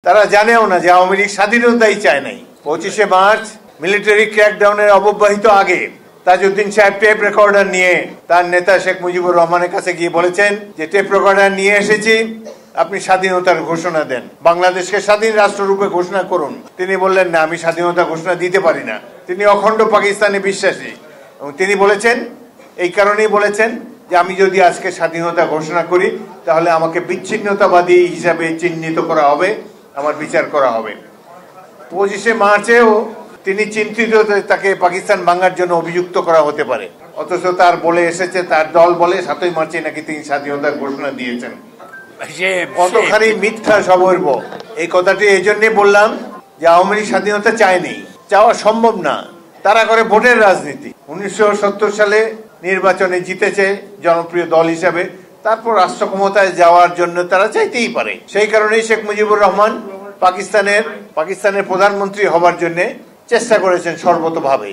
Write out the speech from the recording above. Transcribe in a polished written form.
তারা জানেও না যে আওয়ামী লীগ স্বাধীনতাই চায় নাই। 25শে মার্চ মিলিটারি ক্র্যাকডাউনের অব্যবহিত আগে তাজউদ্দিন সাহেব টেপ রেকর্ডার নিয়ে তার নেতা শেখ মুজিবুর রহমানের কাছে গিয়ে বলেছেন যে টেপ রেকর্ডার নিয়ে এসেছি, আপনি স্বাধীনতার ঘোষণা দেন, বাংলাদেশকে স্বাধীন রাষ্ট্ররূপে ঘোষণা করুন। তিনি বললেন না, আমি স্বাধীনতা ঘোষণা দিতে পারি না। তিনি অখণ্ড পাকিস্তানে বিশ্বাসী এবং তিনি বলেছেন, এই কারণেই বলেছেন যে আমি যদি আজকে স্বাধীনতা ঘোষণা করি তাহলে আমাকে বিচ্ছিন্নতাবাদী হিসাবে চিহ্নিত করা হবে, আমার বিচার করা হবে। 25শে মার্চেও তিনি চিন্তিত তাকে পাকিস্তান ভাঙার জন্য অভিযুক্ত করা হতে পারে, অথচ তার বলে এসেছে, তার দল বলে 7ই মার্চে নাকি তিনি স্বাধীনতার ঘোষণা দিয়েছেন। কতখানি মিথ্যা সবর্ব। এই কথাটি এই জন্যই বললাম যে আওয়ামী লীগ স্বাধীনতা চায়নি, চাওয়া সম্ভব না। তারা করে ভোটের রাজনীতি। 1970 সালে নির্বাচনে জিতেছে জনপ্রিয় দল হিসাবে, তারপর রাষ্ট্র ক্ষমতায় যাওয়ার জন্য তারা চাইতেই পারে। সেই কারণেই শেখ মুজিবুর রহমান পাকিস্তানের প্রধানমন্ত্রী হবার জন্য চেষ্টা করেছেন সর্বতভাবে।